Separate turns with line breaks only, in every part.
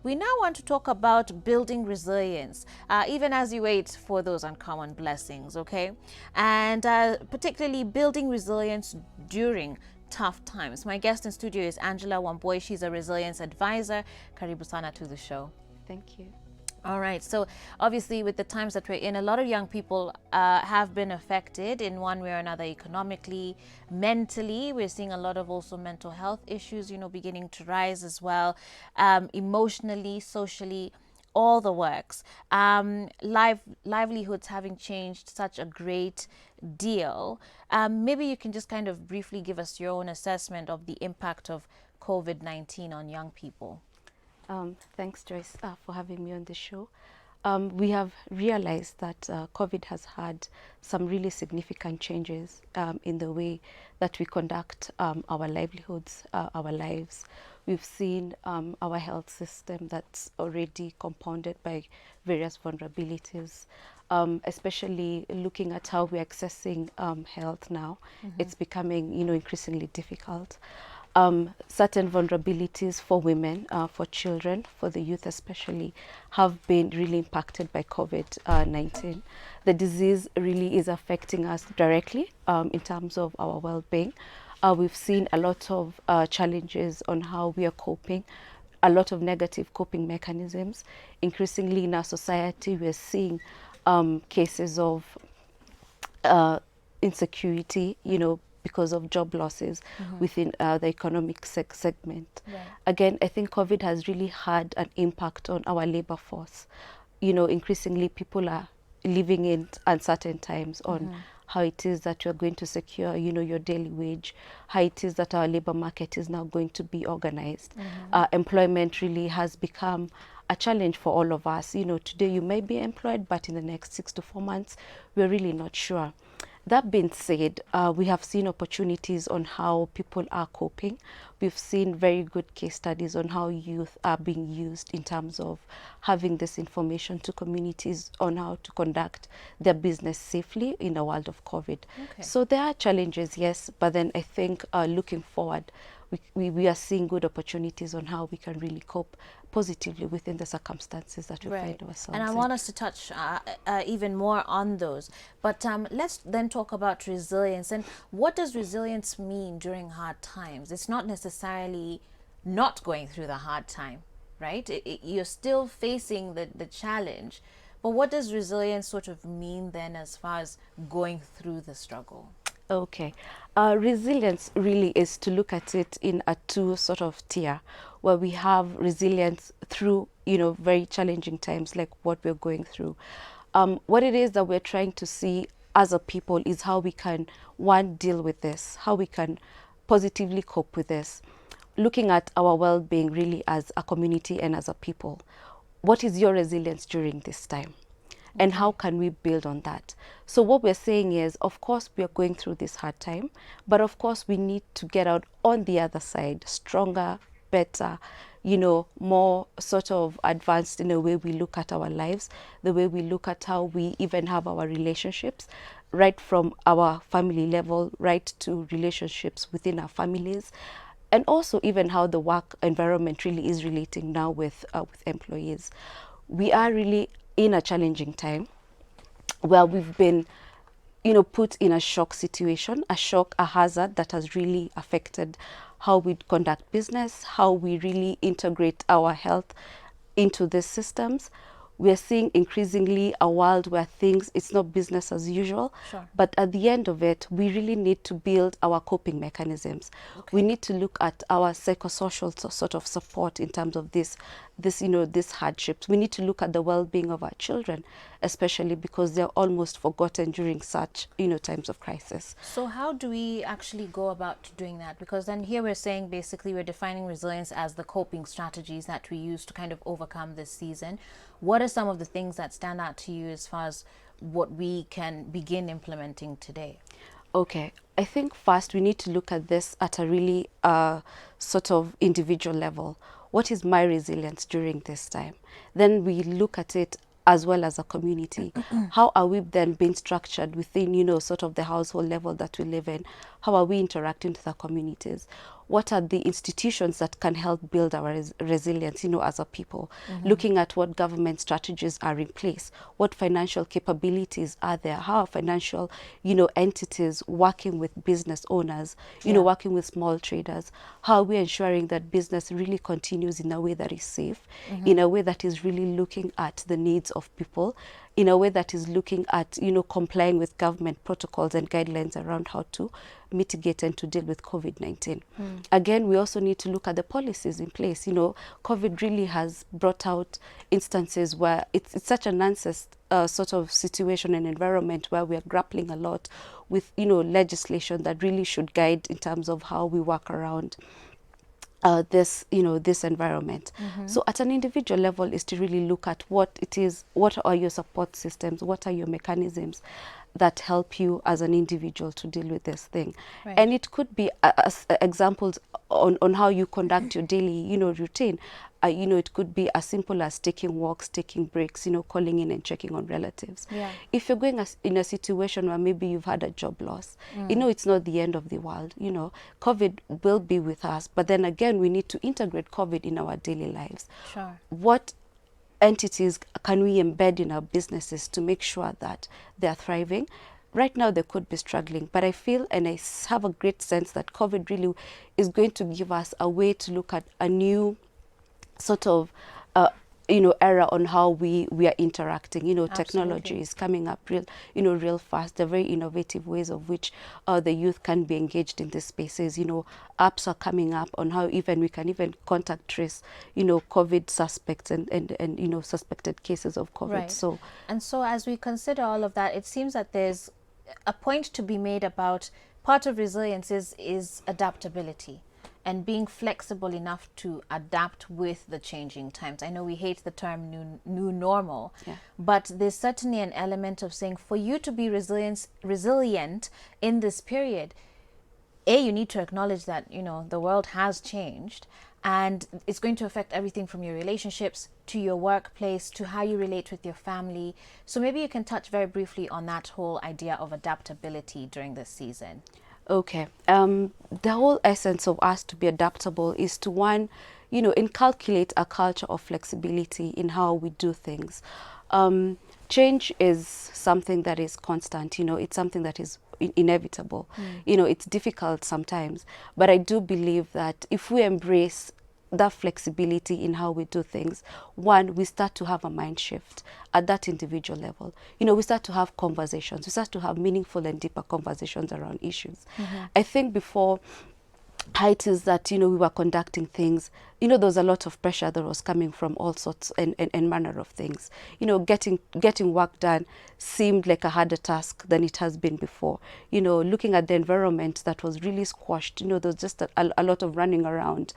we now want to talk about building resilience, even as you wait for those uncommon blessings, okay? And particularly building resilience during tough times. My guest in studio is Angela Wambui. She's a resilience advisor. Karibu sana to the show.
Thank you.
All right. So obviously, with the times that we're in, a lot of young people have been affected in one way or another, economically, mentally. We're seeing a lot of also mental health issues, beginning to rise as well, emotionally, socially, all the works. Livelihoods having changed such a great deal. Maybe you can just kind of briefly give us your own assessment of the impact of COVID-19 on young people.
Thanks, Joyce, for having me on the show. We have realized that COVID has had some really significant changes in the way that we conduct our livelihoods, our lives. We've seen our health system that's already compounded by various vulnerabilities, especially looking at how we're accessing health now. It's becoming, increasingly difficult. Certain vulnerabilities for women, for children, for the youth especially, have been really impacted by COVID-19. The disease really is affecting us directly in terms of our well-being. We've seen a lot of challenges on how we are coping, a lot of negative coping mechanisms. Increasingly in our society, we're seeing cases of insecurity, because of job losses within the economic segment.
Right.
Again, I think COVID has really had an impact on our labor force. Increasingly people are living in uncertain times on how it is that you're going to secure, your daily wage, how it is that our labor market is now going to be organized. Employment really has become a challenge for all of us. Today you may be employed, but in the next 6 to 4 months, we're really not sure. That being said, we have seen opportunities on how people are coping. We've seen very good case studies on how youth are being used in terms of having this information to communities on how to conduct their business safely in a world of COVID.
Okay.
So there are challenges, yes, but then I think looking forward, we are seeing good opportunities on how we can really cope positively within the circumstances that we find ourselves
And I
in.
want us to touch even more on those. But let's then talk about resilience. And what does resilience mean during hard times? It's not necessarily not going through the hard time, right? You're still facing the challenge. But what does resilience sort of mean then as far as going through the struggle?
Okay. Resilience really is to look at it in a two sort of tier, where we have resilience through, very challenging times like what we're going through. What it is that we're trying to see as a people is how we can, one, deal with this, how we can positively cope with this, looking at our well-being really as a community and as a people. What is your resilience during this time? And how can we build on that? So what we're saying is, of course, we are going through this hard time, but of course, we need to get out on the other side, stronger, better, more sort of advanced in the way we look at our lives, the way we look at how we even have our relationships, right from our family level, right to relationships within our families, and also even how the work environment really is relating now with employees. We are really in a challenging time where we've been, put in a shock situation, a hazard that has really affected how we conduct business, how we really integrate our health into these systems. We're seeing increasingly a world where it's not business as usual.
Sure.
But at the end of it, we really need to build our coping mechanisms.
Okay.
We need to look at our psychosocial sort of support in terms of these hardships. We need to look at the well-being of our children, especially because they're almost forgotten during such, times of crisis.
So how do we actually go about doing that? Because then here we're saying basically we're defining resilience as the coping strategies that we use to kind of overcome this season. What are some of the things that stand out to you as far as what we can begin implementing today?
Okay, I think first we need to look at this at a really sort of individual level. What is my resilience during this time? Then we look at it as well as a community. How are we then being structured within, sort of the household level that we live in? how are we interacting with our communities, what are the institutions that can help build our resilience, as a people, looking at what government strategies are in place, what financial capabilities are there, how are financial, entities working with business owners, working with small traders, how are we ensuring that business really continues in a way that is safe, in a way that is really looking at the needs of people, in a way that is looking at, complying with government protocols and guidelines around how to mitigate and to deal with COVID-19. Again, we also need to look at the policies in place. COVID really has brought out instances where it's such a nonsense sort of situation and environment where we are grappling a lot with, legislation that really should guide in terms of how we work around this environment. So at an individual level is to really look at what it is, what are your support systems, what are your mechanisms that help you as an individual to deal with this thing.
Right.
And it could be examples on how you conduct your daily, routine. It could be as simple as taking walks, taking breaks, calling in and checking on relatives.
Yeah.
If you're going in a situation where maybe you've had a job loss, it's not the end of the world. COVID will be with us, but then again, we need to integrate COVID in our daily lives.
Sure.
What entities can we embed in our businesses to make sure that they're thriving? Right now, they could be struggling, but I feel and I have a great sense that COVID really is going to give us a way to look at a new sort of era on how we are interacting. Technology is coming up real fast. The very innovative ways of which the youth can be engaged in these spaces. Apps are coming up on how even we can even contact trace COVID suspects and suspected cases of COVID.
Right.
So
as we consider all of that, it seems that there's a point to be made about part of resilience is adaptability and being flexible enough to adapt with the changing times. I know we hate the term new normal, but there's certainly an element of saying for you to be resilient in this period, you need to acknowledge that, the world has changed and it's going to affect everything from your relationships to your workplace to how you relate with your family. So maybe you can touch very briefly on that whole idea of adaptability during this season.
Okay. The whole essence of us to be adaptable is to, one, inculcate a culture of flexibility in how we do things. Change is something that is constant, it's something that is inevitable. It's difficult sometimes, but I do believe that if we embrace that flexibility in how we do things, one, we start to have a mind shift at that individual level. We start to have conversations, we start to have meaningful and deeper conversations around issues. I think before height is that, we were conducting things, there was a lot of pressure that was coming from all sorts and manner of things. Getting work done seemed like a harder task than it has been before. Looking at the environment that was really squashed, there was just a lot of running around.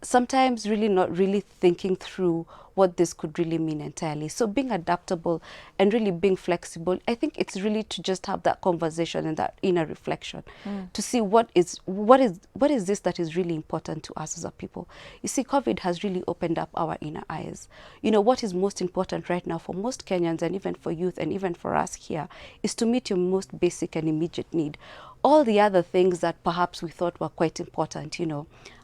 Sometimes really not really thinking through what this could really mean entirely. So being adaptable and really being flexible, I think it's really to just have that conversation and that inner reflection to see what is this that is really important to us as a people. You see, COVID has really opened up our inner eyes. What is most important right now for most Kenyans and even for youth and even for us here is to meet your most basic and immediate need. All the other things that perhaps we thought were quite important,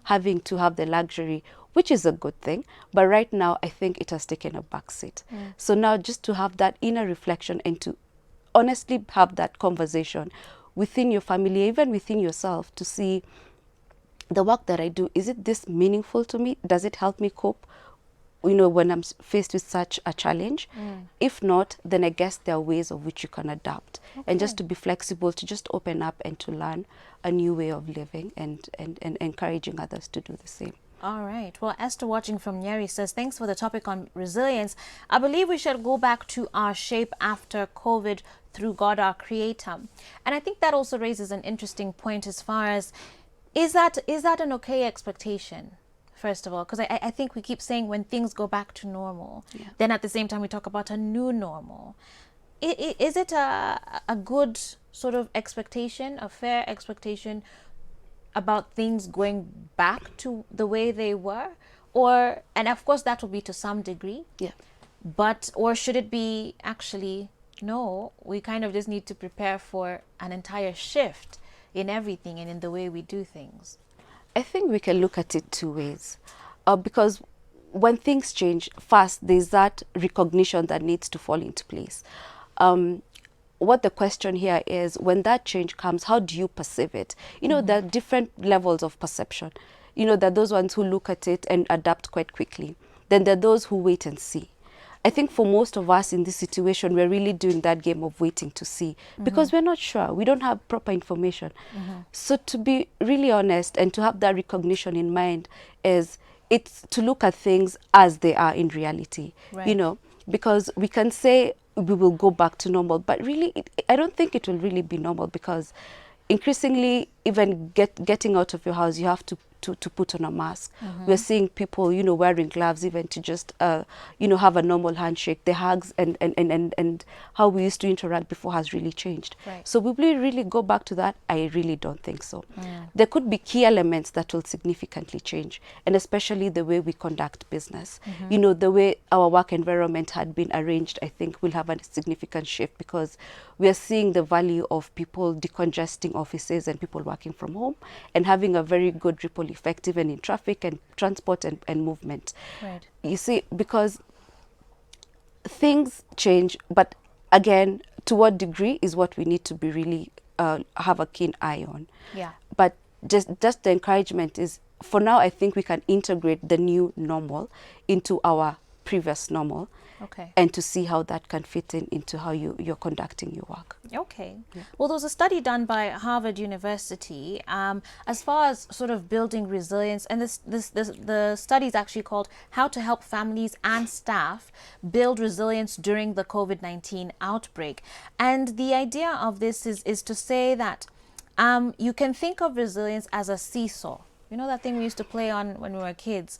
having to have the luxury, which is a good thing, but right now I think it has taken a backseat. So now just to have that inner reflection and to honestly have that conversation within your family, even within yourself, to see the work that I do, is it this meaningful to me? Does it help me cope when I'm faced with such a challenge? If not, then I guess there are ways of which you can adapt. And just to be flexible, to just open up and to learn a new way of living and encouraging others to do the same.
All right. Well, Esther watching from Nyeri says, thanks for the topic on resilience. I believe we should go back to our shape after COVID through God, our creator. And I think that also raises an interesting point as far as, is that an okay expectation? First of all, because I think we keep saying when things go back to normal, then at the same time we talk about a new normal. Is it a good sort of expectation, a fair expectation about things going back to the way they were? And of course that will be to some degree, or should it be actually, no, we kind of just need to prepare for an entire shift in everything and in the way we do things?
I think we can look at it two ways, because when things change fast, there's that recognition that needs to fall into place. Um, what the question here is, when that change comes, how do you perceive it? You know, there are different levels of perception. You know, there are those ones who look at it and adapt quite quickly. Then there are those who wait and see. I think for most of us in this situation, we're really doing that game of waiting to see, because we're not sure. We don't have proper information. So to be really honest and to have that recognition in mind is, it's to look at things as they are in reality, you
Right.
know, because we can say we will go back to normal, but really, I don't think it will really be normal, because increasingly, even getting out of your house, you have to put on a mask. We're seeing people, you know, wearing gloves even to just, you know, have a normal handshake. The hugs and how we used to interact before has really changed.
Right.
So will we really go back to that? I really don't think so. There could be key elements that will significantly change, and especially the way we conduct business. You know, the way our work environment had been arranged, I think will have a significant shift, because we are seeing the value of people decongesting offices and people working from home and having a very good ripple effect even in traffic and transport and movement.
Right.
You see, because things change, but again, to what degree is what we need to be really have a keen eye on.
Yeah.
But just the encouragement is, for now, I think we can integrate the new normal into our previous normal,
Okay.
and to see how that can fit into how you're conducting your work.
Okay. Well, there was a study done by Harvard University as far as sort of building resilience, and the study is actually called "How to Help Families and Staff Build Resilience During the COVID-19 Outbreak." And the idea of this is to say that you can think of resilience as a seesaw. You know that thing we used to play on when we were kids,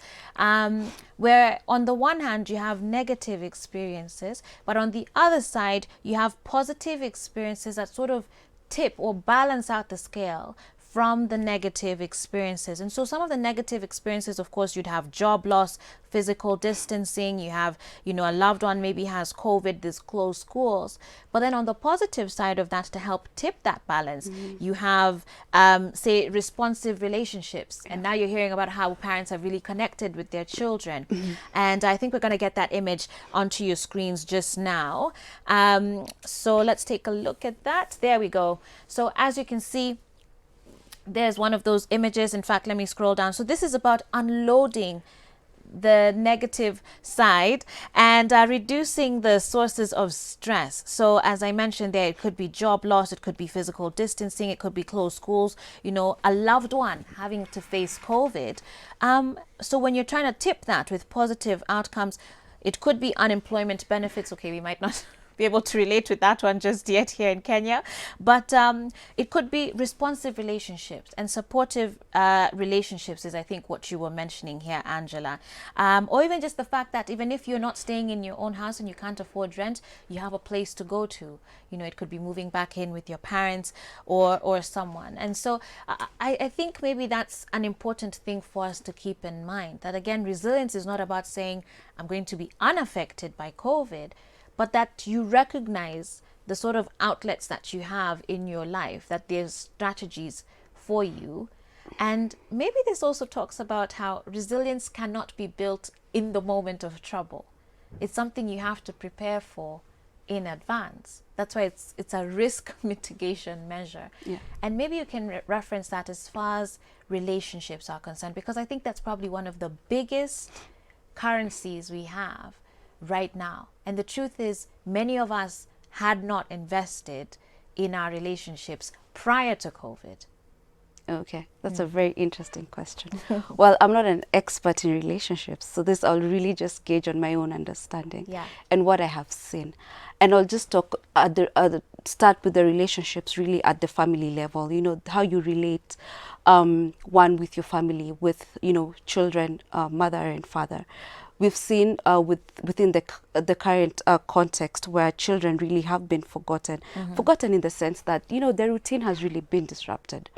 where on the one hand you have negative experiences, but on the other side you have positive experiences that sort of tip or balance out the scale from the negative experiences. And so some of the negative experiences, of course, you'd have job loss, physical distancing, you have, you know, a loved one maybe has COVID, there's closed schools. But then on the positive side of that, to help tip that balance, you have, say, responsive relationships. And now you're hearing about how parents have really connected with their children. And I think we're going to get that image onto your screens just now. So let's take a look at that. There we go. So as you can see, there's one of those images. In fact, let me scroll down. So this is about unloading the negative side and reducing the sources of stress. So as I mentioned there, it could be job loss, it could be physical distancing, it could be closed schools, you know, a loved one having to face COVID. So when you're trying to tip that with positive outcomes, it could be unemployment benefits. Okay, we might not be able to relate with that one just yet here in Kenya, but it could be responsive relationships and supportive relationships is, I think, what you were mentioning here, Angela, or even just the fact that even if you're not staying in your own house and you can't afford rent, you have a place to go to. You know, it could be moving back in with your parents or someone. And so I think maybe that's an important thing for us to keep in mind, that again, resilience is not about saying I'm going to be unaffected by COVID, but that you recognize the sort of outlets that you have in your life, that there's strategies for you. And maybe this also talks about how resilience cannot be built in the moment of trouble. It's something you have to prepare for in advance. That's why it's a risk mitigation measure.
Yeah.
And maybe you can reference that as far as relationships are concerned, because I think that's probably one of the biggest currencies we have right now. And the truth is, many of us had not invested in our relationships prior to COVID.
Okay, that's a very interesting question. Well, I'm not an expert in relationships, so this I'll really just gauge on my own understanding and what I have seen. And I'll just talk start with the relationships really at the family level, you know, how you relate one with your family, with, you know, children, mother and father. We've seen within the current context where children really have been forgotten in the sense that, you know, their routine has really been disrupted.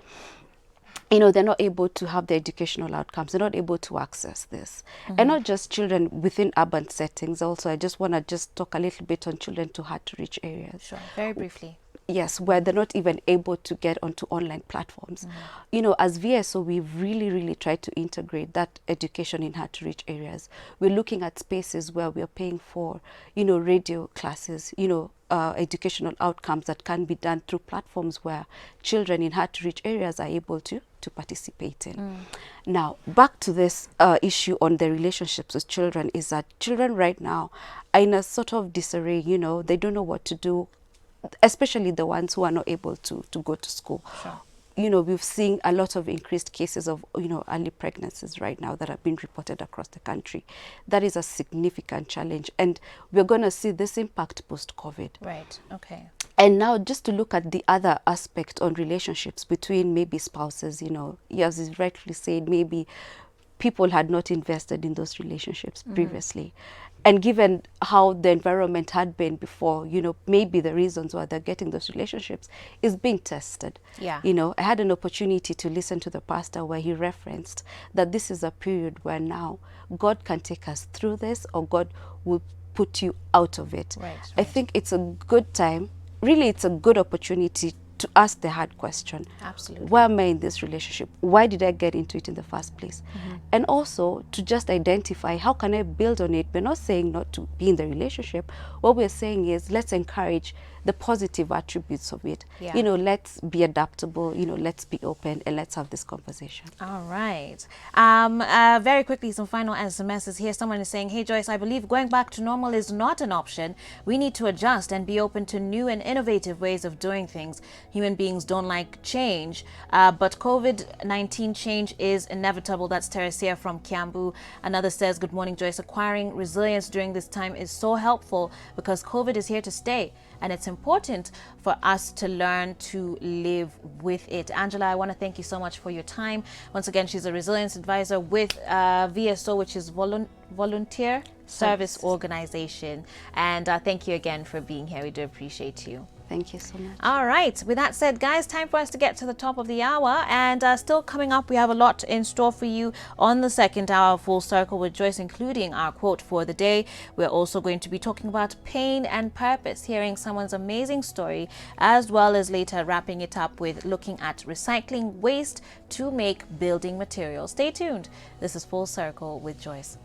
You know, they're not able to have the educational outcomes. They're not able to access this. And not just children within urban settings. Also, I just want to just talk a little bit on children to hard to reach areas.
Sure, very briefly.
Yes, where they're not even able to get onto online platforms. You know, as VSO, we've really tried to integrate that education in hard to reach areas. We're looking at spaces where we're paying for, you know, radio classes, you know, educational outcomes that can be done through platforms where children in hard to reach areas are able to participate in. Now, back to this issue on the relationships with children, is that children right now are in a sort of disarray. You know, they don't know what to do, especially the ones who are not able to go to school.
Sure.
You know, we've seen a lot of increased cases of, you know, early pregnancies right now that have been reported across the country. That is a significant challenge, and we're going to see this impact post-COVID.
Right. Okay.
And now, just to look at the other aspect on relationships between maybe spouses, you know, as is rightly said, maybe people had not invested in those relationships previously. And given how the environment had been before, you know, maybe the reasons why they're getting those relationships is being tested.
Yeah.
You know, I had an opportunity to listen to the pastor where he referenced that this is a period where now God can take us through this, or God will put you out of it.
Right,
I
right.
think it's a good time, really it's a good opportunity to ask the hard question.
Absolutely.
Why am I in this relationship? Why did I get into it in the first place? And also to just identify, how can I build on it? We're not saying not to be in the relationship. What we're saying is, let's encourage the positive attributes of it.
Yeah.
You know, let's be adaptable, you know, let's be open, and let's have this conversation.
All right. Very quickly, some final SMSs here. Someone is saying, hey, Joyce, I believe going back to normal is not an option. We need to adjust and be open to new and innovative ways of doing things. Human beings don't like change, but COVID-19 change is inevitable. That's Teresia from Kiambu. Another says, good morning, Joyce. Acquiring resilience during this time is so helpful because COVID is here to stay. And it's important for us to learn to live with it. Angela, I want to thank you so much for your time. Once again, she's a resilience advisor with VSO, which is Volunteer Service Organization. And thank you again for being here. We do appreciate you.
Thank you so much.
All right. With that said, guys, time for us to get to the top of the hour. And still coming up, we have a lot in store for you on the second hour of Full Circle with Joyce, including our quote for the day. We're also going to be talking about pain and purpose, hearing someone's amazing story, as well as later wrapping it up with looking at recycling waste to make building materials. Stay tuned. This is Full Circle with Joyce.